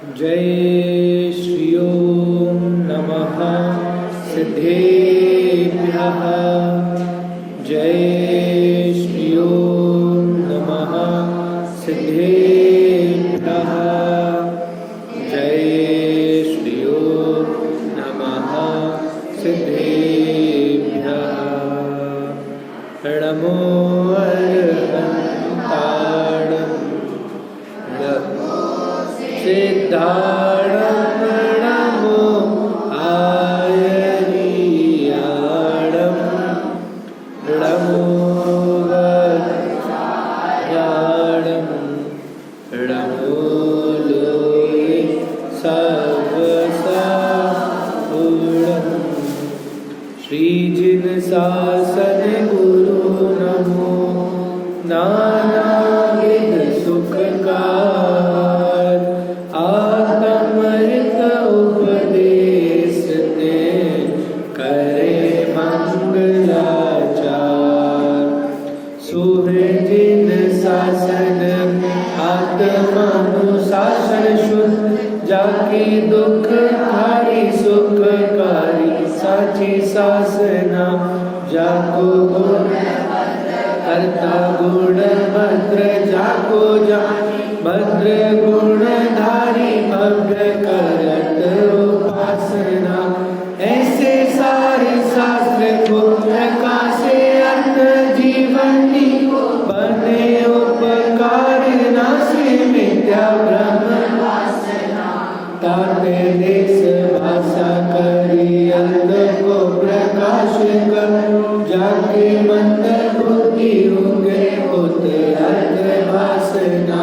जय श्री ओम नमः सिद्धेभ्यः। जय श्री ओम नमः सिद्धेभ्यः। जय श्री ओम नमः सिद्धेभ्यः। नमो सिद्धाणं नमो आयर्याणं नमो वज्राणं नमो लोये सर्वसापूर्णं श्रीजिन शासन गुरु नमो नानाविध सुखकार आत्मृत उपदेश ने करे मंगलाचार। सुहृजिन शासन आत्मानुशासन शुद्ध जाकी दुख हारी सुखकारी साची सासना जाको गुण करता गुण भद्र जाको जानी भद्र गुणधारी भद्र करत उपासना। ऐसे सारे शास्त्र को प्रकाशे अर्थ जीवनी बने उपकार नाशे मिथ्या ब्रह्म वासना। ताते देश भाषा करी अंध को प्रकाश कर जाके मंद बुद्धि होंगे होते अर्थ भाषना।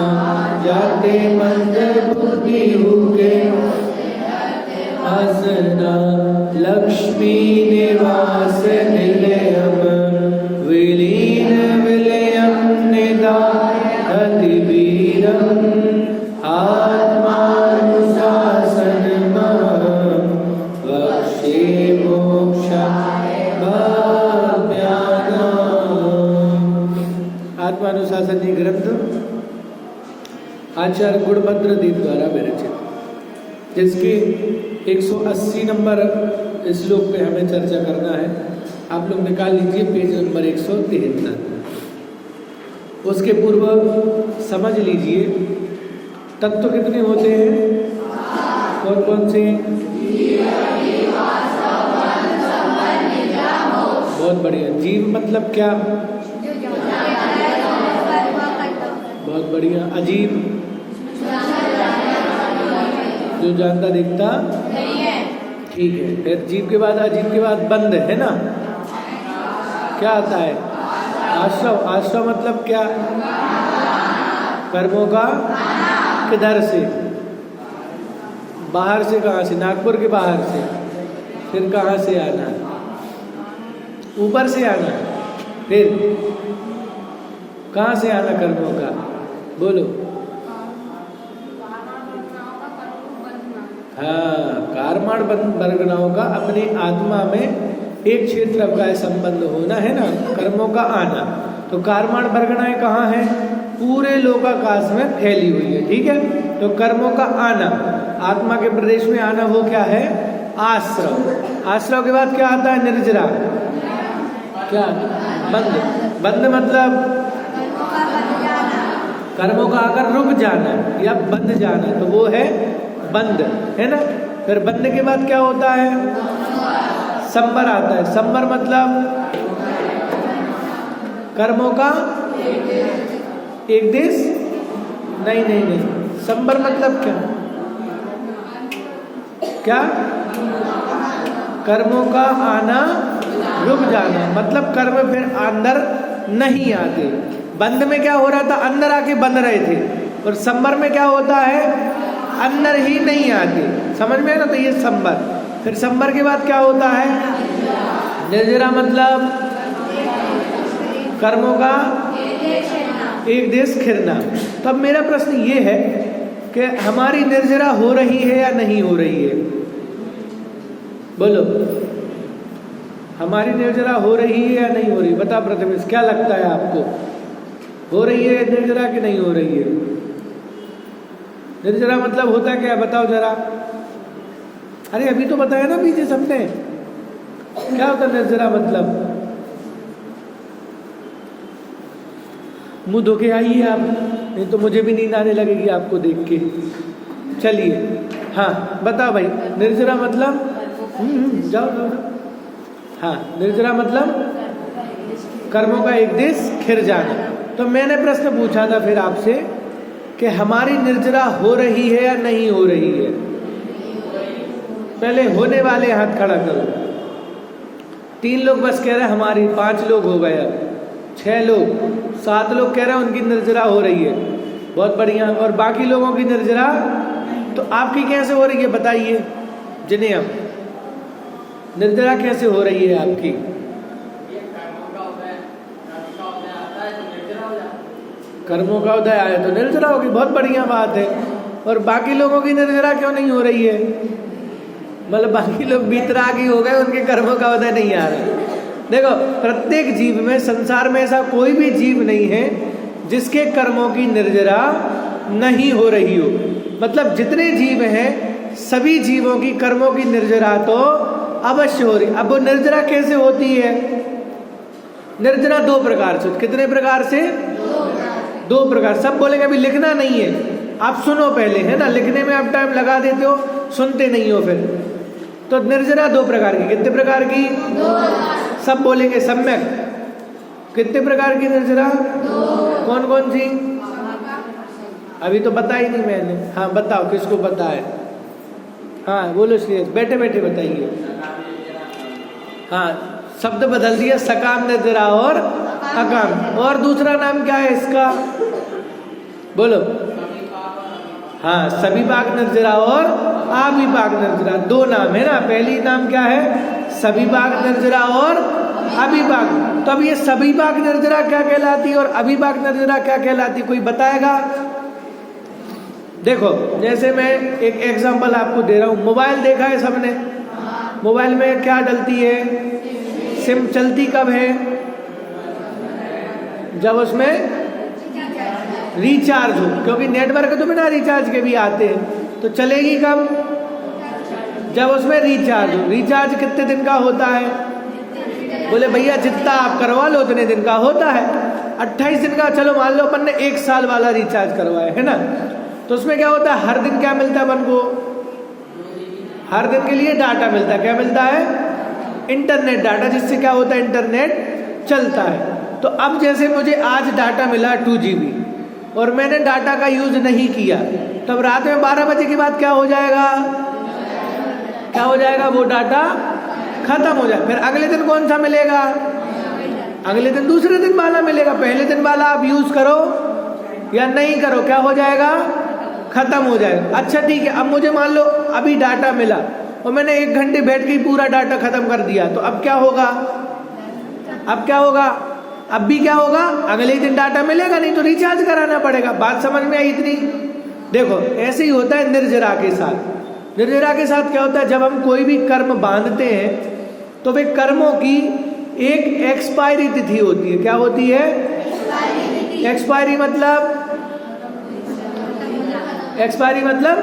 जाते मंद बुद्धि होंगे आसना। लक्ष्मी निवास निलयम विलीन विलयम निदान वीरम आत्मानुशासन वक्षे मोक्षाय आत्मानुशासन जी ग्रंथ आचार्य गुणभद्र देव द्वारा विरचित, जिसके 180 नंबर श्लोक पे हमें चर्चा करना है। आप लोग निकाल लीजिए पेज नंबर 173। उसके पूर्व समझ लीजिए तत्व कितने होते हैं, कौन कौन से? बहुत बढ़िया। जीव मतलब क्या? बहुत बढ़िया। अजीब? जो जानता देखता नहीं है। ठीक है। फिर जीव के बाद अजीब के बाद बंद है ना? क्या आता है? आश्रव। आश्रव मतलब क्या? कर्मों का किधर से? बाहर से। कहाँ से? नागपुर के बाहर से। फिर कहाँ से आना? ऊपर से आना। फिर कहाँ से आना कर्मों का? बोलो। हाँ, कार्माण वर्गनाओं का अपनी आत्मा में एक क्षेत्र का संबंध होना है ना, कर्मों का आना। तो कार्माण वर्गनाएं कहाँ है? पूरे लोकाकाश में फैली हुई है। ठीक है। तो कर्मों का आना, आत्मा के प्रदेश में आना, वो क्या है? आश्रव। आश्रव के बाद क्या आता है? निर्जरा। क्या? बंद। बंद मतलब कर्मों का आकर रुक जाना या बंद जाना, तो वो है बंद, है ना। फिर बंद के बाद क्या होता है? संबर आता है। संबर मतलब कर्मों का एक देश। नहीं नहीं नहीं, संबर मतलब क्या? क्या? कर्मों का आना रुक जाना, मतलब कर्म फिर अंदर नहीं आते। बंद में क्या हो रहा था? अंदर आके बंद रहे थे। और संबर में क्या होता है? अंदर ही नहीं आते। समझ में है ना? तो ये संबर। फिर संबर के बाद क्या होता है? निर्जरा मतलब कर्मों का एक देश खिरना। तब मेरा प्रश्न ये है कि हमारी निर्जरा हो रही है या नहीं हो रही है? बोलो। हमारी निर्जरा हो रही है या नहीं हो रही? बता प्रथमेश, क्या लगता है आपको? हो रही है निर्जरा कि नहीं हो रही है? निर्जरा मतलब होता क्या, बताओ जरा। अरे अभी तो बताया ना पीछे सबने, क्या होता निर्जरा मतलब। मुंह धो के आइए आप, नहीं तो मुझे भी नींद आने लगेगी आपको देख के। चलिए हाँ बताओ भाई, निर्जरा मतलब जाओ जाओ। हाँ निर्जरा मतलब कर्मों का एक देश खिर जाना। तो मैंने प्रश्न पूछा था फिर आपसे कि हमारी निर्जरा हो रही है या नहीं हो रही है। पहले होने वाले हाथ खड़ा करो। 3 लोग बस कह रहे हैं हमारी, 5 लोग हो गए, अब 6 लोग, 7 लोग कह रहे हैं उनकी निर्जरा हो रही है, बहुत बढ़िया। और बाकी लोगों की निर्जरा, तो आपकी कैसे हो रही है बताइए। जिन्हें हम निर्जरा कैसे हो रही है आपकी। कर्मों का उदय आया तो निर्जरा होगी, बहुत बढ़िया बात है। और बाकी लोगों की निर्जरा क्यों नहीं हो रही है, मतलब बाकी लोग बीतरागी हो गए, उनके कर्मों का उदय नहीं आ रहा। देखो प्रत्येक जीव में, संसार में ऐसा कोई भी जीव नहीं है जिसके कर्मों की निर्जरा नहीं हो रही हो। मतलब जितने जीव हैं सभी जीवों की कर्मों की निर्जरा तो अवश्य हो रही। अब वो निर्जरा कैसे होती है। निर्जरा 2 प्रकार से। कितने प्रकार से, 2 प्रकार। सब बोलेंगे अभी लिखना नहीं है, आप सुनो पहले, है ना। लिखने में आप टाइम लगा देते हो, सुनते नहीं हो फिर। तो निर्जरा 2 प्रकार की। कितने प्रकार की, 2। सब बोलेंगे सम्यक। कितने प्रकार की निर्जरा, 2। कौन कौन सी, अभी तो बताई नहीं मैंने। हाँ बताओ किसको पता है। हाँ बोलो श्रेयस, बैठे बैठे बताइए। हाँ शब्द बदल दिया, सकाम निर्जरा और अकाम। और दूसरा नाम क्या है इसका, बोलो। हाँ सविपाक निर्जरा और अविपाक निर्जरा, 2 नाम है ना। पहली नाम क्या है, सविपाक निर्जरा और अविपाक। तो अब ये सविपाक निर्जरा क्या कहलाती है और अविपाक निर्जरा क्या कहलाती, कोई बताएगा। देखो जैसे मैं एक एग्जांपल आपको दे रहा हूँ। मोबाइल देखा है सबने, मोबाइल में क्या डलती है, सिम चलती कब है, जब उसमें रिचार्ज हो, क्योंकि नेटवर्क तो बिना रिचार्ज के भी आते हैं। तो चलेगी कब, जब उसमें रिचार्ज हो। रिचार्ज कितने दिन का होता है, बोले भैया जितना आप करवा लो उतने दिन का होता है। 28 दिन का, चलो मान लो अपन ने 1 साल वाला रिचार्ज करवाया है ना। तो उसमें क्या होता है, हर दिन क्या मिलता है अपन को, हर दिन के लिए डाटा मिलता है। क्या मिलता है, इंटरनेट डाटा, जिससे क्या होता है, इंटरनेट चलता है। तो अब जैसे मुझे आज डाटा मिला 2 GB और मैंने डाटा का यूज नहीं किया, तब रात में 12 बजे के बाद क्या हो जाएगा, क्या हो जाएगा, वो डाटा खत्म हो जाए। फिर अगले दिन कौन सा मिलेगा, अगले दिन दूसरे दिन वाला मिलेगा। पहले दिन वाला आप यूज करो या नहीं करो, क्या हो जाएगा, खत्म हो जाएगा। अच्छा ठीक है, अब मुझे मान लो अभी डाटा मिला और मैंने 1 घंटे बैठ के पूरा डाटा खत्म कर दिया, तो अब क्या होगा, अब क्या होगा, अब भी क्या होगा, अगले दिन डाटा मिलेगा नहीं तो रिचार्ज कराना पड़ेगा। बात समझ में आई इतनी। देखो ऐसे ही होता है निर्जरा के साथ। निर्जरा के साथ क्या होता है, जब हम कोई भी कर्म बांधते हैं तो वे कर्मों की एक एक्सपायरी तिथि होती है। क्या होती है, एक्सपायरी मतलब, एक्सपायरी मतलब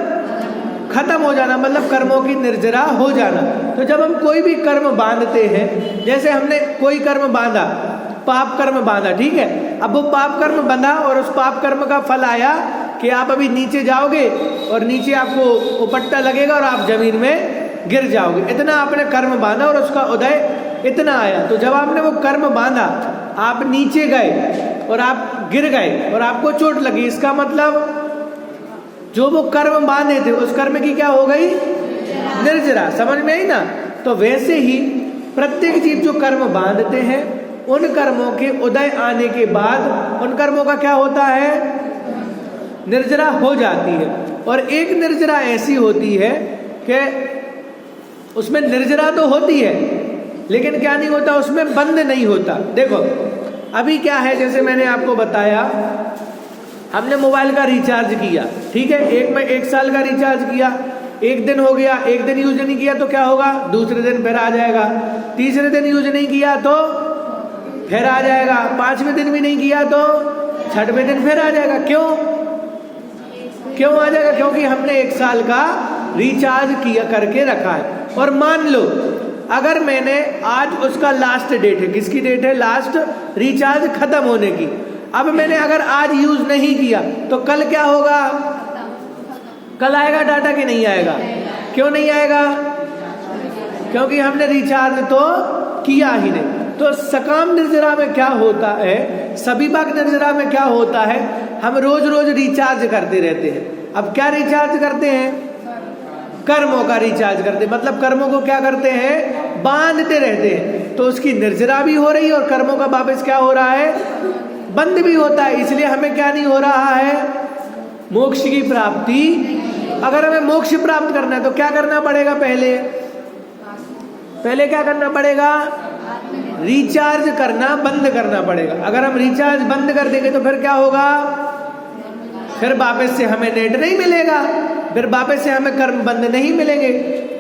खत्म हो जाना, मतलब कर्मों की निर्जरा हो जाना। तो जब हम कोई भी कर्म बांधते हैं, जैसे हमने कोई कर्म बांधा, पाप कर्म बांधा, ठीक है। अब वो पाप कर्म बंधा और उस पाप कर्म का फल आया कि आप अभी नीचे जाओगे और नीचे आपको उपट्टा लगेगा और आप जमीन में गिर जाओगे। इतना आपने कर्म बांधा और उसका उदय इतना आया। तो जब आपने वो कर्म बांधा, आप नीचे गए और आप गिर गए और आपको चोट लगी, इसका मतलब जो वो कर्म बांधे थे उस कर्म की क्या हो गई, निर्जरा। समझ में आई ना। तो वैसे ही प्रत्येक जीव जो कर्म बांधते हैं, उन कर्मों के उदय आने के बाद उन कर्मों का क्या होता है, निर्जरा हो जाती है। और एक निर्जरा ऐसी होती है कि उसमें निर्जरा तो होती है लेकिन क्या नहीं होता, उसमें बंद नहीं होता। देखो अभी क्या है, जैसे मैंने आपको बताया, हमने मोबाइल का रिचार्ज किया, ठीक है। एक साल का रिचार्ज किया, 1 दिन हो गया, 1 दिन यूज नहीं किया तो क्या होगा, दूसरे दिन फिर आ जाएगा। तीसरे दिन यूज नहीं किया तो फिर आ जाएगा। 5वें दिन भी नहीं किया तो 6वें दिन फिर आ जाएगा। क्यों, क्यों आ जाएगा? क्योंकि हमने 1 साल का रिचार्ज किया करके रखा है। और मान लो अगर मैंने आज, उसका लास्ट डेट है, किसकी डेट है? लास्ट रिचार्ज खत्म होने की। अब मैंने अगर आज यूज नहीं किया तो कल क्या होगा? कल आएगा डाटा कि नहीं आएगा? क्यों नहीं आएगा? क्योंकि हमने रिचार्ज तो किया ही नहीं। तो सकाम निर्जरा में क्या होता है, सविपाक निर्जरा में क्या होता है, हम रोज रोज रिचार्ज करते रहते हैं। अब क्या रिचार्ज करते हैं? कर्मों का रिचार्ज करते हैं। मतलब कर्मों को क्या करते हैं? बांधते रहते हैं। तो उसकी निर्जरा भी हो रही है और कर्मों का वापस क्या हो रहा है? बंद भी होता है। इसलिए हमें क्या नहीं हो रहा है? मोक्ष की प्राप्ति। अगर हमें मोक्ष प्राप्त करना है तो क्या करना पड़ेगा? पहले क्या करना पड़ेगा? रिचार्ज करना बंद करना पड़ेगा। अगर हम रिचार्ज बंद कर देंगे तो फिर क्या होगा? फिर वापस से हमें नेट नहीं मिलेगा, फिर वापस से हमें कर्म बंद नहीं मिलेंगे।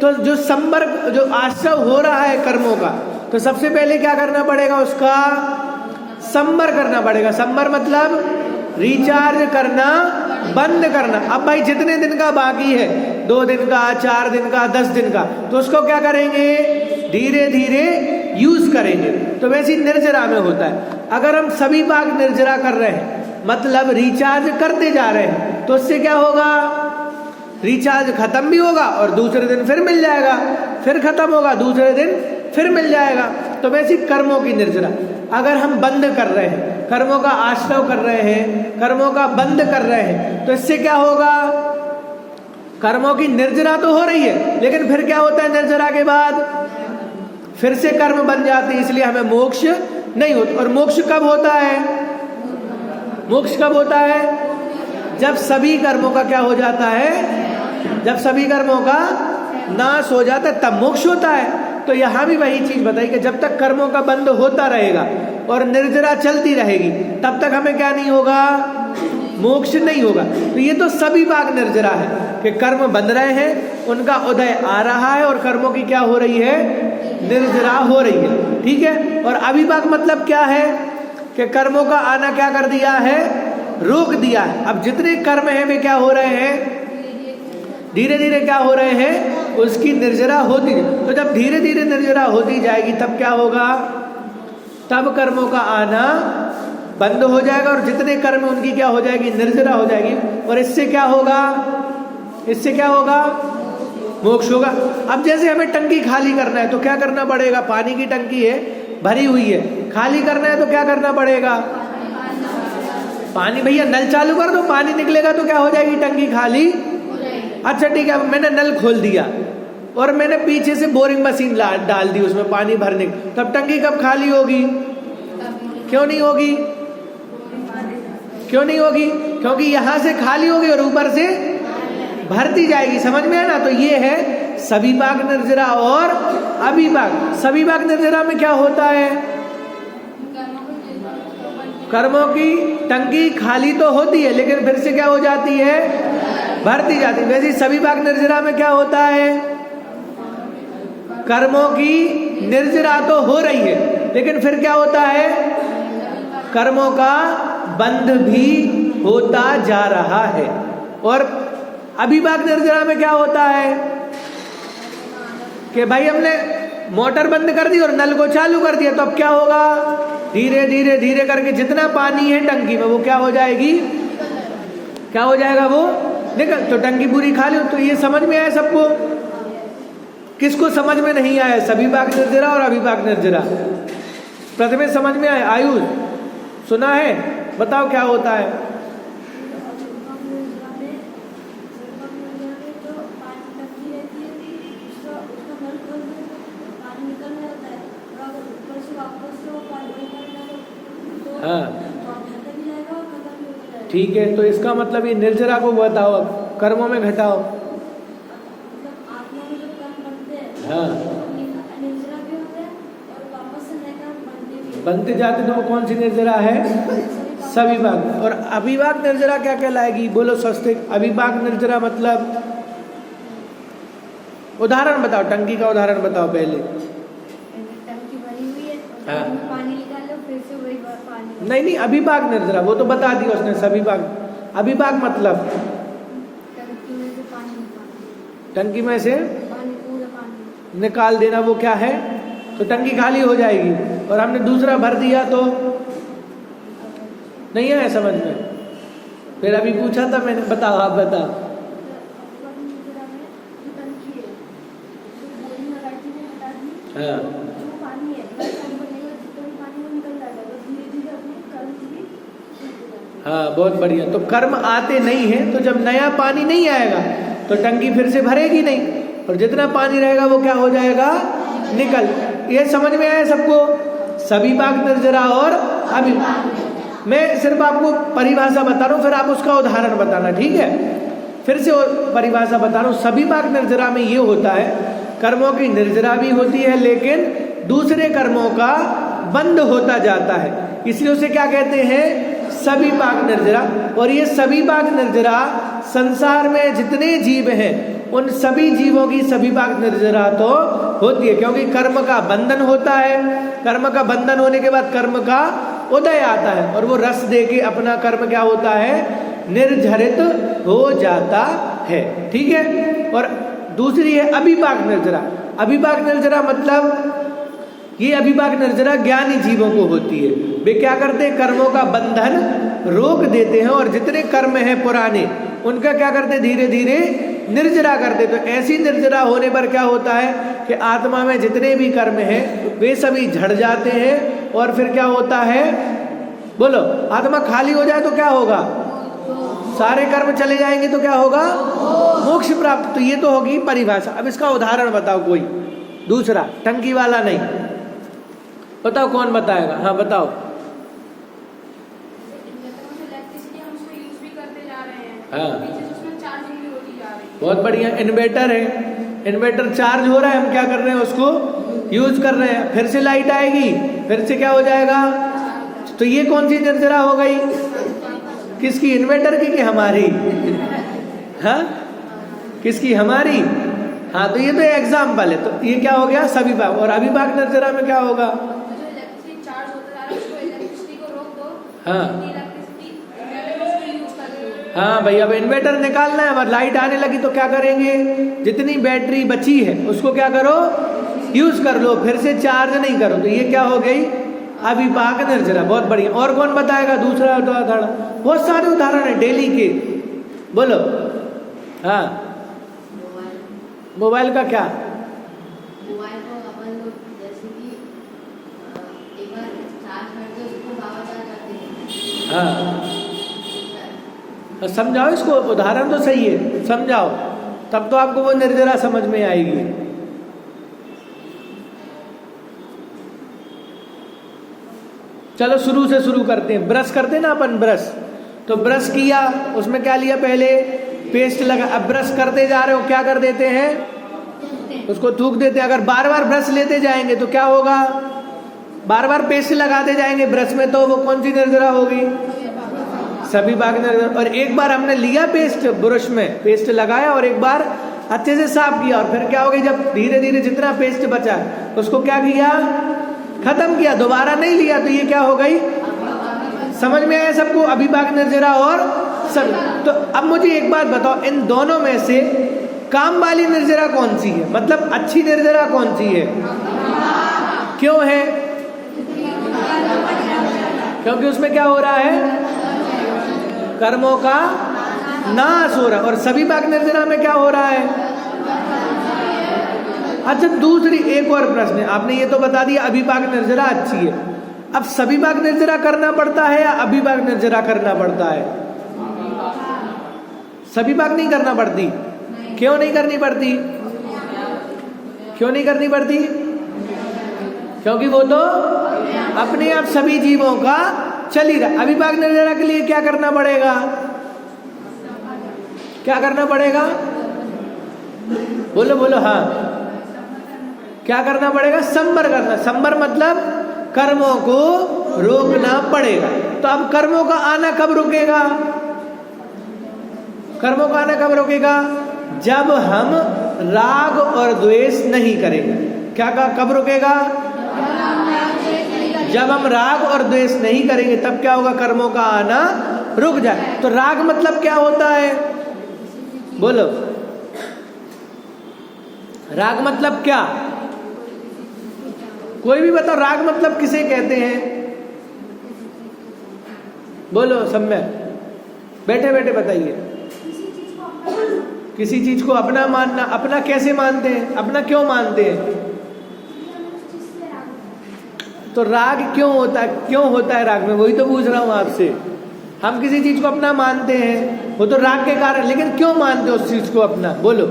तो जो संपर्क, जो आश्रय हो रहा है कर्मों का, तो सबसे पहले क्या करना पड़ेगा? उसका संबर करना पड़ेगा। संबर मतलब रिचार्ज करना बंद करना। अब भाई जितने दिन का बाकी है, 2 दिन का, 4 दिन का, 10 दिन का, तो उसको क्या करेंगे? धीरे धीरे यूज करेंगे। तो वैसी निर्जरा में होता है। अगर हम सविपाक निर्जरा कर रहे हैं, मतलब रिचार्ज करते जा रहे हैं, तो उससे क्या होगा? रिचार्ज खत्म भी होगा और दूसरे दिन फिर मिल जाएगा, फिर खत्म होगा, दूसरे दिन फिर मिल जाएगा। तो वैसी कर्मों की निर्जरा। अगर हम बंद कर रहे हैं, कर्मों का आश्रय कर रहे हैं, कर्मों का बंद कर रहे हैं, तो इससे क्या होगा? कर्मों की निर्जरा तो हो रही है, लेकिन फिर क्या होता है? निर्जरा के बाद फिर से कर्म बन जाते हैं। इसलिए हमें मोक्ष नहीं होता। और मोक्ष कब होता है? मोक्ष कब होता है? जब सभी कर्मों का क्या हो जाता है? जब सभी कर्मों का नाश हो जाता है तब मोक्ष होता है। तो यहाँ भी वही चीज बताई कि जब तक कर्मों का बंद होता रहेगा और निर्जरा चलती रहेगी, तब तक हमें क्या नहीं होगा? मोक्ष नहीं होगा। तो ये तो सविपाक निर्जरा है कि कर्म बंध रहे हैं, उनका उदय आ रहा है और कर्मों की क्या हो रही है? निर्जरा हो रही है। ठीक है। और अविपाक मतलब क्या है? कि कर्मों का आना क्या कर दिया है? रोक दिया है। अब जितने कर्म हैं वे क्या हो रहे हैं? धीरे धीरे क्या हो रहे हैं? उसकी निर्जरा होती है। तो जब धीरे धीरे निर्जरा होती जाएगी तब क्या होगा? तब कर्मों का आना बंद हो जाएगा और जितने कर्म उनकी क्या हो जाएगी? निर्जरा हो जाएगी। और इससे क्या होगा? इससे क्या होगा? मोक्ष होगा। अब जैसे हमें टंकी खाली करना है तो क्या करना पड़ेगा? पानी की टंकी है, भरी हुई है, खाली करना है तो क्या करना पड़ेगा? पानी, भैया नल चालू कर दो, पानी निकलेगा तो क्या हो जाएगी? टंकी खाली। अच्छा ठीक है, मैंने नल खोल दिया और मैंने पीछे से बोरिंग मशीन डाल दी उसमें पानी भरने, तब टंकी कब खाली होगी? क्यों नहीं होगी? क्यों नहीं होगी? क्योंकि यहाँ से खाली होगी और ऊपर से भरती जाएगी। समझ में है ना? तो ये है सविपाक निर्जरा और अविपाक। सविपाक निर्जरा में क्या होता है? कर्मों की टंकी खाली तो होती है लेकिन फिर से क्या हो जाती है? भरती जाती है। वैसे सविपाक निर्जरा में क्या होता है? कर्मों की निर्जरा तो हो रही है लेकिन फिर क्या होता है? कर्मों का बंध भी होता जा रहा है। और अविपाक निर्जरा में क्या होता है? कि भाई हमने मोटर बंद कर दी और नल को चालू कर दिया, तो अब क्या होगा? धीरे धीरे धीरे करके जितना पानी है टंकी में वो क्या हो जाएगी? क्या हो जाएगा? वो निकल, तो टंकी पूरी खाली। तो ये समझ में आया सबको? किसको समझ में नहीं आया? सविपाक निर्जरा और अविपाक निर्जरा प्रथम समझ में आया? आयुष सुना है? बताओ क्या होता है? हाँ ठीक है, तो इसका मतलब ये निर्जरा को बताओ, अब कर्मों में घटाओ। हाँ बनते जाते तो वो कौन सी निर्जरा है? सविपाक। और अविपाक निर्जरा क्या कहलाएगी? बोलो स्वस्तिक। अविपाक निर्जरा मतलब उदाहरण बताओ, टंकी का उदाहरण बताओ पहले। टंकी भरी हुई है, हाँ। पानी निकालो, फिर से वही पानी। नहीं, अविपाक निर्जरा वो तो बता दिया उसने। सविपाक, अविपाक मतलब टंकी में से पानी, पूरा पानी। निकाल देना, वो क्या है? तो टंकी खाली हो जाएगी। और हमने दूसरा भर दिया तो नहीं आया समझ में? फिर अभी पूछा था मैंने, बताओ आप बताओ। हाँ हाँ, बहुत बढ़िया। तो कर्म आते नहीं है, तो जब नया पानी नहीं आएगा तो टंकी फिर से भरेगी नहीं, और जितना पानी रहेगा वो क्या हो जाएगा? निकल। ये समझ में आया सबको? सभी बाग निर्जरा और अभी मैं सिर्फ आपको परिभाषा बता रहा हूँ, फिर आप उसका उदाहरण बताना, ठीक है? फिर से परिभाषा बता रहा हूँ। सभी बाग निर्जरा में ये होता है, कर्मों की निर्जरा भी होती है लेकिन दूसरे कर्मों का बंद होता जाता है, इसलिए उसे क्या कहते हैं? सभी बाग निर्जरा। और ये सभी बाग निर्जरा संसार में जितने जीव हैं उन सभी जीवों की सभी बाग निर्जरा तो होती है, क्योंकि कर्म का बंधन होता है। कर्म का बंधन होने के बाद कर्म का उदय आता है, और वो रस दे के अपना कर्म क्या होता है? निर्झरित हो जाता है, ठीक है? और दूसरी है अभिभाग निर्जरा। अभिभाग निर्जरा मतलब ये अभिभाग निर्जरा ज्ञानी जीवों को होती है। वे क्या करते हैं? कर्मों का बंधन रोक देते हैं, और जितने कर्म हैं पुराने उनका क्या करते हैं? धीरे धीरे निर्जरा करते। तो ऐसी निर्जरा होने पर क्या होता है कि आत्मा में जितने भी कर्म हैं वे सभी झड़ जाते हैं, और फिर क्या होता है? बोलो, आत्मा खाली हो जाए तो क्या होगा? सारे कर्म चले जाएंगे तो क्या होगा? मोक्ष प्राप्त। तो ये तो होगी परिभाषा। अब इसका उदाहरण बताओ कोई दूसरा, टंकी वाला नहीं। बताओ कौन बताएगा? हाँ बताओ। हाँ बहुत बढ़िया। इन्वर्टर है, इन्वर्टर चार्ज हो रहा है, हम क्या कर रहे हैं? उसको यूज कर रहे हैं। फिर से लाइट आएगी, फिर से क्या हो जाएगा? तो ये कौन सी निर्जरा हो गई? किसकी? इन्वर्टर की कि हमारी? हाँ किसकी? हमारी। हाँ तो ये तो एग्जाम्पल है। तो ये क्या हो गया? सभी भाग। और अभिभाग निर्जरा में क्या होगा? हाँ हाँ भाई, अब इन्वर्टर निकालना है, अब लाइट आने लगी तो क्या करेंगे? जितनी बैटरी बची है उसको क्या करो? यूज कर लो, फिर से चार्ज नहीं करो। तो ये क्या हो गई? अभिभाग निर्जरा। बहुत बढ़िया। और कौन बताएगा दूसरा उदाहरण? बहुत सारे उदाहरण है डेली के, बोलो। हाँ मोबाइल का क्या? मोबाइल को अपन लोग जैसे कि एक बार चार्ज करते हैं उसको वापस चार्ज करते हैं। हाँ समझाओ इसको, उदाहरण तो सही है, समझाओ, तब तो आपको वो निर्जरा समझ में आएगी। चलो शुरू से शुरू करते हैं। ब्रश करते हैं ना अपन, ब्रश। तो ब्रश किया, उसमें क्या लिया? पहले पेस्ट लगा। अब ब्रश करते जा रहे हो, क्या कर देते हैं? उसको थूक देते हैं। अगर बार बार ब्रश लेते जाएंगे तो क्या होगा? बार बार पेस्ट लगाते जाएंगे ब्रश में, तो वो कौन सी निर्जरा होगी? सभी बाग निर्जरा। और एक बार हमने लिया पेस्ट, ब्रश में पेस्ट लगाया और एक बार अच्छे से साफ किया, और फिर क्या हो गया? जब धीरे धीरे जितना पेस्ट बचा उसको क्या किया? खत्म किया, दोबारा नहीं लिया। तो ये क्या हो गई? समझ में आया सबको? अभिभाग निर्जरा और सब। तो अब मुझे एक बात बताओ, इन दोनों में से काम वाली निर्जरा कौन सी है? मतलब अच्छी निर्जरा कौन सी है? क्यों है? क्योंकि उसमें क्या हो रहा है? कर्मों का नाश हो रहा है। और सभी बाग निर्जरा में क्या हो रहा है? अच्छा दूसरी एक और प्रश्न है। आपने ये तो बता दिया अभिभाग निर्जरा अच्छी है, अब सभी बाग निर्जरा करना पड़ता है या अभिभाग निर्जरा करना पड़ता है? सभी बाग नहीं करना पड़ती। क्यों नहीं करनी पड़ती? क्यों नहीं करनी पड़ती? क्योंकि वो तो अपने आप सभी जीवों का चल ही रहा। अभिभाग निर्जरा के लिए क्या करना पड़ेगा? क्या करना पड़ेगा? बोलो बोलो। हाँ क्या करना पड़ेगा? संवर करना। संवर मतलब कर्मों को रोकना पड़ेगा। तो अब कर्मों का आना कब रुकेगा? कर्मों का आना कब रुकेगा? जब हम राग और द्वेष नहीं करेंगे। क्या कब रुकेगा? जब हम राग और द्वेष नहीं करेंगे तब क्या होगा? कर्मों का आना रुक जाए। तो राग मतलब क्या होता है? बोलो। राग मतलब क्या? कोई भी बताओ, राग मतलब किसे कहते हैं? बोलो सम्य, बैठे बैठे बताइए। किसी चीज को अपना मानना। अपना कैसे मानते हैं? अपना क्यों मानते हैं? तो राग क्यों होता है? क्यों होता है राग में? वही तो पूछ रहा हूं आपसे। हम किसी चीज को अपना मानते हैं, वो तो राग के कारण, लेकिन क्यों मानते हो उस चीज को अपना? बोलो।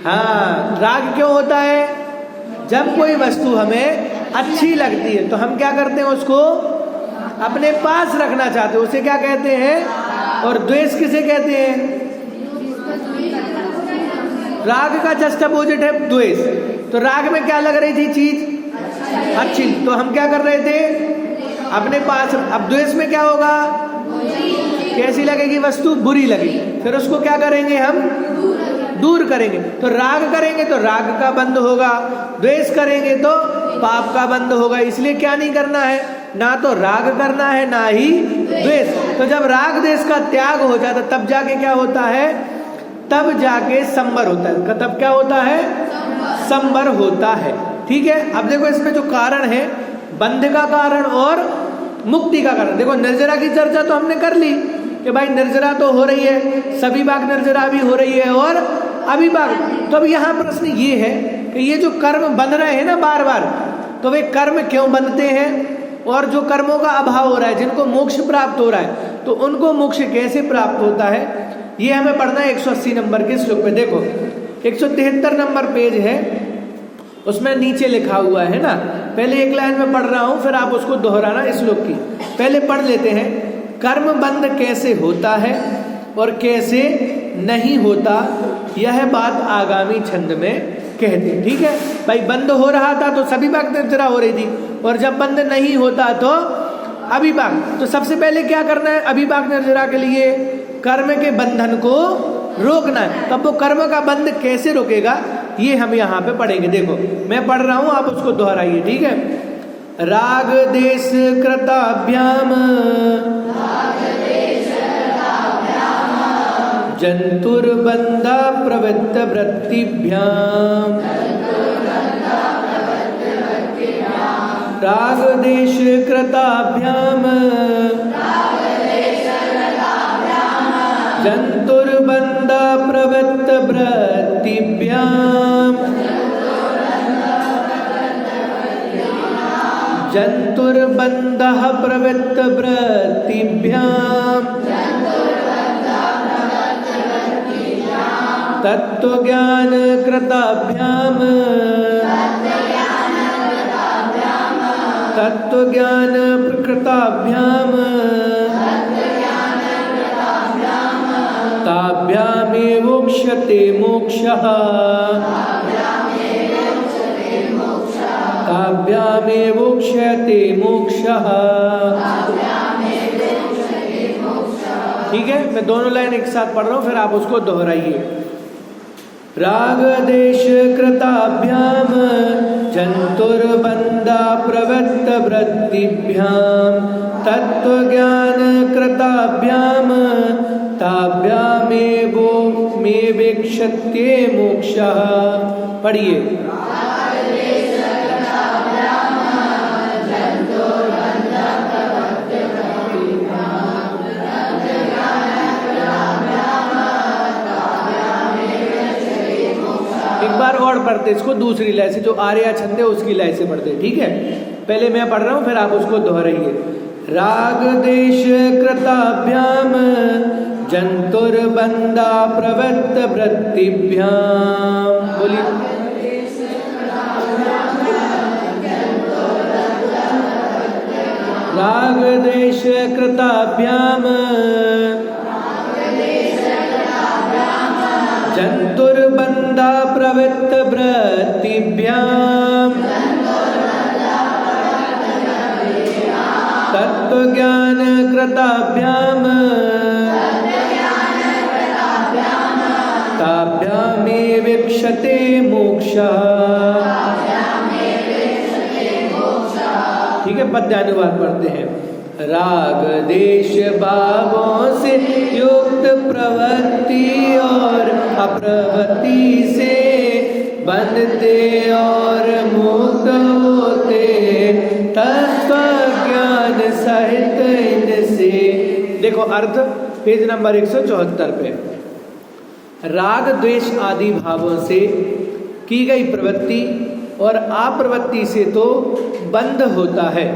हाँ, राग क्यों होता है? जब कोई वस्तु हमें अच्छी लगती है तो हम क्या करते हैं? उसको अपने पास रखना चाहते हैं, उसे क्या कहते हैं? और द्वेष किसे कहते हैं? राग का जस्ट अपोजिट है द्वेष। तो राग में क्या लग रही थी चीज? अच्छी, तो हम क्या कर रहे थे? अपने पास। अब द्वेष में क्या होगा? कैसी लगेगी वस्तु? बुरी लगेगी, फिर उसको क्या करेंगे हम? दूर करेंगे। तो राग करेंगे तो राग का बंध होगा, द्वेष करेंगे तो पाप का बंध होगा। इसलिए क्या नहीं करना है? ना तो राग करना है, ना ही द्वेष। तो जब राग द्वेष का त्याग हो जाता तब जाके क्या होता है? तब जाके संबर होता है। तब क्या होता है? संबर होता है। ठीक है। अब देखो इसमें जो कारण है, बंध का कारण और मुक्ति का कारण। देखो निर्जरा की चर्चा तो हमने कर ली कि भाई निर्जरा तो हो रही है, सभी बाग निर्जरा भी हो रही है और अभिभाग। तो अब यहाँ प्रश्न ये है कि ये जो कर्म बंध रहे हैं ना बार बार, तो वे कर्म क्यों बंधते हैं? और जो कर्मों का अभाव हो रहा है, जिनको मोक्ष प्राप्त हो रहा है, तो उनको मोक्ष कैसे प्राप्त होता है? ये हमें पढ़ना है 180 नंबर के श्लोक पे। देखो 173 नंबर पेज है, उसमें नीचे लिखा हुआ है ना। पहले एक लाइन में पढ़ रहा हूं, फिर आप उसको दोहराना इस श्लोक की। पहले पढ़ लेते हैं। कर्म बंध कैसे होता है और कैसे नहीं होता, यह बात आगामी छंद में कहते हैं। ठीक है भाई, बंद हो रहा था तो सभी बात निर्जरा हो रही थी, और जब बंद नहीं होता तो अभिभाग। तो सबसे पहले क्या करना है अभिभाग निर्जरा के लिए? कर्म के बंधन को रोकना है। तब वो कर्म का बंध कैसे रोकेगा, ये हम यहाँ पे पढ़ेंगे। देखो मैं पढ़ रहा हूँ, आप उसको दोहराइए। ठीक है। राग देश कृताभ्याम जंतुर्बंधा प्रवृत्त वृत्तिभ्याम। राग देश कृताभ्याम जंतुर्बंधा प्रवृत्त वृत्तिभ्याम। जंतुर्बंधः प्रवृत्त वृत्तिभ्याम। तत्वज्ञान कृताभ्याम तत्वज्ञान प्रकृताभ्याम ताभ्यामेवोक्ष्यते मोक्षः। ताभ्यामेवोक्ष्यते मोक्षः। ठीक है, मैं दोनों लाइन एक साथ पढ़ रहा हूँ, फिर आप उसको दोहराइए। राग देश कृताभ्याम जंतुर्बंधा प्रवृत्त वृत्तिभ्याम। तत्वज्ञान कृताभ्याम ताभ्यामेवोक्ष्यते मोक्षः। पढ़िए। एक बार और पढ़ते इसको दूसरी लय से, जो आर्या छंद है उसकी लय से पढ़ते। ठीक है, पहले मैं पढ़ रहा हूँ, फिर आप उसको दोहराइए। राग देश कृताभ्याम जंतुर्बंधा प्रवृत्त वृत्तिभ्याम। बोलिए। राग देश कृताभ्याम जंतुर्बंधा प्रवृत्त वृत्तिभ्याम। तत्वज्ञान कृताभ्याम ताभ्यामेवोक्ष्यते मोक्षः। ठीक है, पद्यानुवाद पढ़ते हैं। राग देश भावों से युक्त प्रवृत्ति और अप्रवृत्ति से बनते और मुक्त होते तत्व ज्ञान सहित इनसे। देखो अर्थ पेज नंबर 174 पे। राग द्वेष आदि भावों से की गई प्रवृत्ति और अप्रवृत्ति से तो बंध होता है,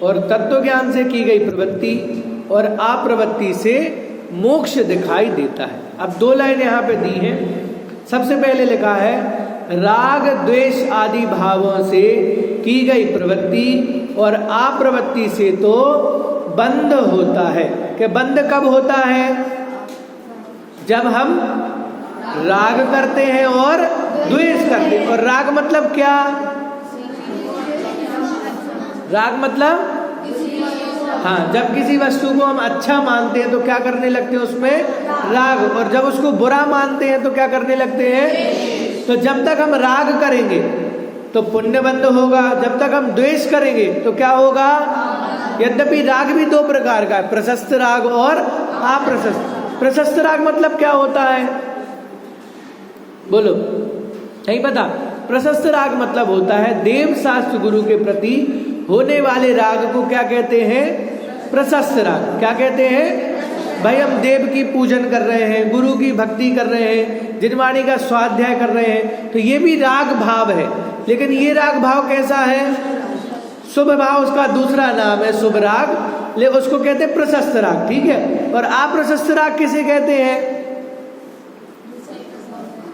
और तत्व ज्ञान से की गई प्रवृत्ति और अप्रवृत्ति से मोक्ष दिखाई देता है। अब 2 लाइन यहाँ पे दी हैं। सबसे पहले लिखा है राग द्वेष आदि भावों से की गई प्रवृत्ति और अप्रवृत्ति से तो बंध होता है। कि बंध कब होता है? जब हम राग करते हैं और द्वेष करते हैं। और राग मतलब क्या? राग मतलब हाँ, जब किसी वस्तु को हम अच्छा मानते हैं तो क्या करने लगते हैं उसमें? राग। और जब उसको बुरा मानते हैं तो क्या करने लगते हैं? तो जब तक हम राग करेंगे तो पुण्य बंध होगा, जब तक हम द्वेष करेंगे तो क्या होगा? यद्यपि राग भी 2 प्रकार का है, प्रशस्त राग और अप्रशस्त। प्रशस्त राग मतलब क्या होता है? बोलो, नहीं पता? प्रशस्त राग मतलब होता है देव शास्त्र गुरु के प्रति होने वाले राग को क्या कहते हैं? प्रशस्त राग। क्या कहते हैं? भाई हम देव की पूजन कर रहे हैं, गुरु की भक्ति कर रहे हैं, जिनवाणी का स्वाध्याय कर रहे हैं, तो ये भी राग भाव है। लेकिन ये राग भाव कैसा है? शुभ भाव, उसका दूसरा नाम है शुभ राग, ले उसको कहते हैं प्रशस्त राग। ठीक है। और अप्रशस्त राग किसे कहते हैं?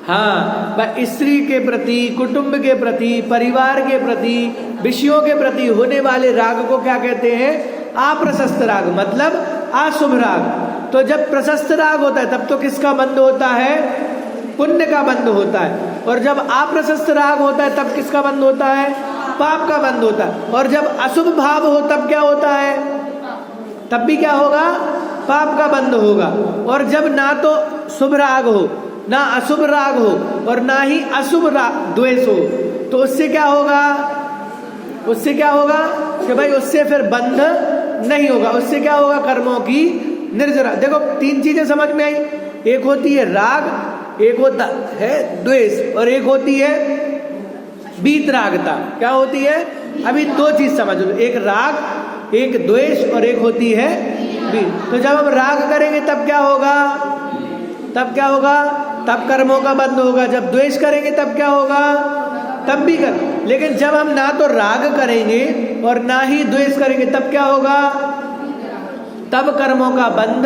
हाँ, स्त्री के प्रति, कुटुंब के प्रति, परिवार के प्रति, विषयों के प्रति होने वाले राग को क्या कहते हैं? अप्रशस्त राग, मतलब अशुभ राग। तो जब प्रशस्त राग होता है तब तो किसका बंध होता है? पुण्य का बंध होता है। और जब अप्रशस्त राग होता है तब किसका बंध होता है? पाप का बंध होता है। और जब अशुभ भाव हो तब क्या होता है? तब भी क्या होगा? पाप का बंध होगा। और जब ना तो शुभ राग हो, ना अशुभ राग हो, और ना ही अशुभ द्वेष हो, तो उससे क्या होगा? उससे क्या होगा कि भाई उससे फिर बंध नहीं होगा। उससे क्या होगा? कर्मों की निर्जरा। देखो 3 चीजें समझ में आई। एक होती है राग, एक होता है द्वेष, और एक होती है वीतरागता। क्या होती है? अभी 2 चीज समझ लो, एक राग, एक द्वेष, और एक होती है वीत। तो जब हम राग करेंगे तब क्या होगा? तब क्या होगा? तब कर्मों का बंध होगा। जब द्वेष करेंगे तब क्या होगा? तब भी कर। लेकिन जब हम ना तो राग करेंगे और ना ही द्वेष करेंगे तब क्या होगा? तब कर्मों का बंध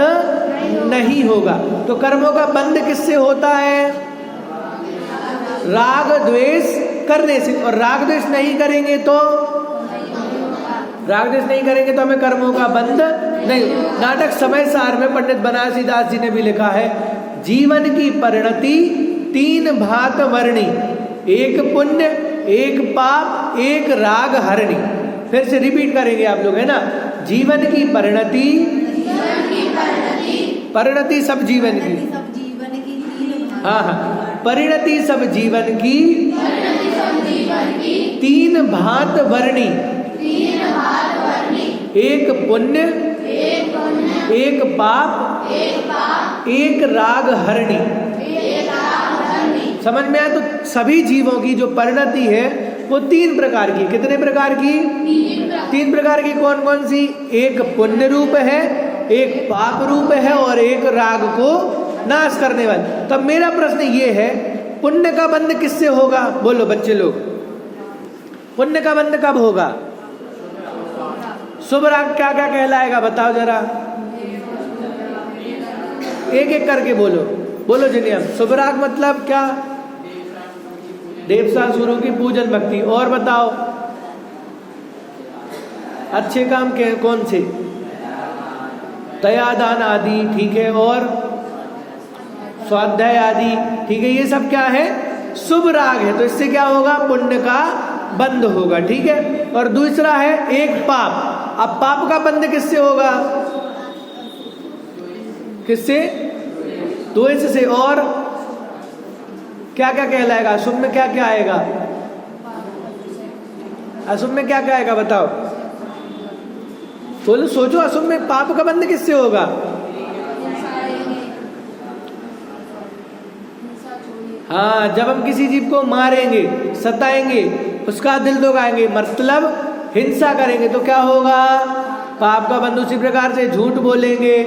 नहीं होगा। तो कर्मों का बंध किससे होता है? राग द्वेष करने से। और राग द्वेष नहीं करेंगे तो हमें कर्मों का बंध नहीं। नाटक समय सार में पंडित बनारसी दास जी ने भी लिखा है, जीवन की परिणति 3 भांत वर्णी, एक पुण्य, एक पाप, एक राग हरणी। फिर से रिपीट करेंगे आप लोग, है ना? जीवन की परिणति, परिणति सब जीवन की, हाँ हाँ, परिणति सब जीवन की 3 भांत वर्णी, एक पुण्य, एक पाप, एक राग हरणी। समझ में आया? तो सभी जीवों की जो परिणति है वो 3 प्रकार की। कितने प्रकार की? 3 प्रकार की। कौन कौन सी? एक पुण्य रूप है, एक पाप रूप है, और एक राग को नाश करने वाली। तब मेरा प्रश्न ये है, पुण्य का बंध किससे होगा? बोलो बच्चे लोग, पुण्य का बंध कब होगा? शुभ राग क्या क्या कहलाएगा? बताओ जरा, एक एक करके बोलो। बोलो जिनियम। शुभ राग मतलब क्या? देवशास्त्र गुरु की पूजन भक्ति। और बताओ, अच्छे काम के कौन से? दया दान आदि, ठीक है। और स्वाध्याय आदि, ठीक है। ये सब क्या है? शुभ राग है। तो इससे क्या होगा? पुण्य का बंध होगा, ठीक है। और दूसरा है एक पाप। अब पाप का बंध किससे होगा? किससे? द्वेष से। और क्या क्या कहलाएगा? अशुभ में क्या क्या आएगा? अशुभ में क्या क्या आएगा? बताओ, बोलो, सोचो। अशुभ में पाप का बंध किससे होगा? हाँ, जब हम किसी जीव को मारेंगे, सताएंगे, उसका दिल दुखाएंगे, मतलब हिंसा करेंगे, तो क्या होगा? पाप का बंध। उसी प्रकार से झूठ बोलेंगे,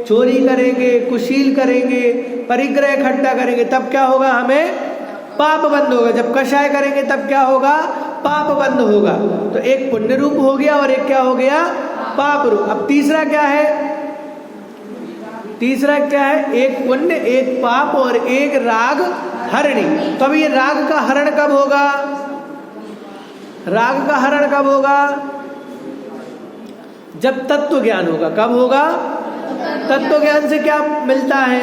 चोरी करेंगे, कुशील करेंगे, परिग्रह इकट्ठा करेंगे, तब क्या होगा? हमें पाप बंध होगा। जब कषाय करेंगे तब क्या होगा? पाप बंध होगा। तो एक पुण्य रूप हो गया और एक क्या हो गया? पाप रूप। अब तीसरा क्या है? तीसरा क्या है? एक पुण्य, एक पाप और एक राग हरणी। तो अब ये राग का हरण कब होगा? राग का हरण कब होगा? जब तत्व ज्ञान होगा। कब होगा? तत्व ज्ञान से क्या मिलता है?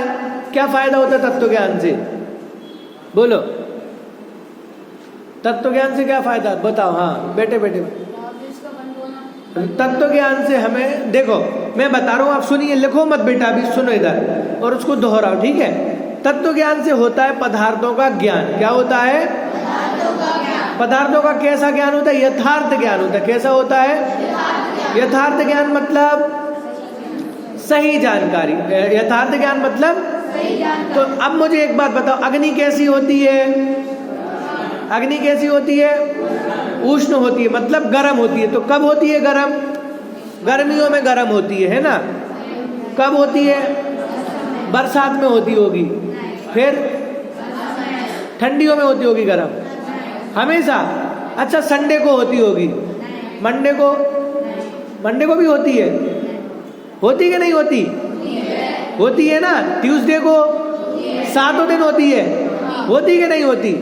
क्या फायदा होता है तत्व ज्ञान से? बोलो, तत्व ज्ञान से क्या फायदा? बताओ। हाँ बेटे बेटे, इसका बंद होना। तत्व ज्ञान से हमें, देखो मैं बता रहा हूं, आप सुनिए, लिखो मत बेटा, अभी सुनो इधर और उसको दोहराओ, ठीक है? तत्व ज्ञान से होता है पदार्थों का ज्ञान। क्या होता है? पदार्थों का कैसा ज्ञान होता है? यथार्थ ज्ञान होता है। कैसा होता है? यथार्थ ज्ञान मतलब सही जानकारी। यथार्थ ज्ञान मतलब तो अब मुझे एक बात बताओ, अग्नि कैसी होती है? अग्नि कैसी होती है? उष्ण होती है, मतलब गर्म होती है। तो कब होती है गर्म? गर्मियों में गर्म होती है ना? कब होती है? बरसात में होती होगी। फिर ठंडियों में होती होगी गर्म, हमेशा। अच्छा, संडे को होती होगी, मंडे को भी होती है। होती कि नहीं होती? होती है ना? ट्यूसडे को 7 दिन होती है। होती कि नहीं होती?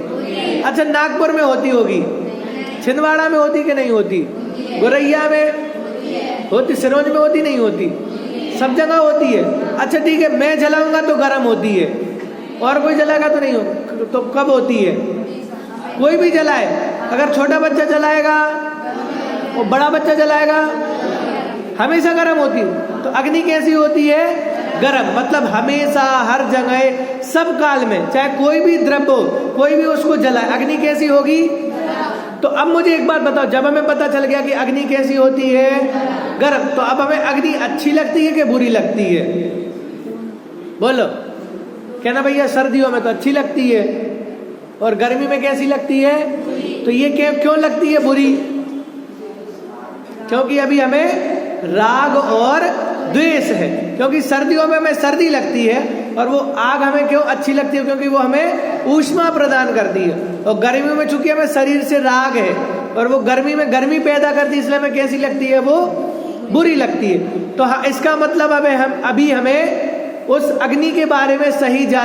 अच्छा, नागपुर में होती होगी, छिंदवाड़ा में होती कि नहीं होती? गोरैया में होती, सिरोंज में होती नहीं होती? सब जगह होती है। अच्छा ठीक है, मैं जलाऊंगा तो गर्म होती है, और कोई जलाएगा तो नहीं हो। तो कब होती है? कोई भी जलाए, अगर छोटा बच्चा जलाएगा और बड़ा बच्चा जलाएगा, हमेशा गर्म होती है। तो अग्नि कैसी होती है? गर्म, मतलब हमेशा, हर जगह, सब काल में, चाहे कोई भी द्रव्य हो, कोई भी उसको जलाए, अग्नि कैसी होगी? तो अब मुझे एक बात बताओ, जब हमें पता चल गया कि अग्नि कैसी होती है? गर्म, तो अब हमें अग्नि अच्छी लगती है कि बुरी लगती है? बोलो। कहना भैया सर्दियों में तो अच्छी लगती है और गर्मी में कैसी लगती है? तो ये क्यों लगती है बुरी? क्योंकि अभी हमें राग और द्वेष है। क्योंकि सर्दियों में हमें सर्दी लगती है और वो आग हमें क्यों अच्छी लगती है? क्योंकि वो हमें ऊष्मा प्रदान करती है। और गर्मियों में चूंकि हमें शरीर से राग है और वो गर्मी में गर्मी पैदा करती है, इसलिए हमें कैसी लगती है? वो बुरी लगती है। तो इसका मतलब अभी हमें उस अग्नि के बारे में सही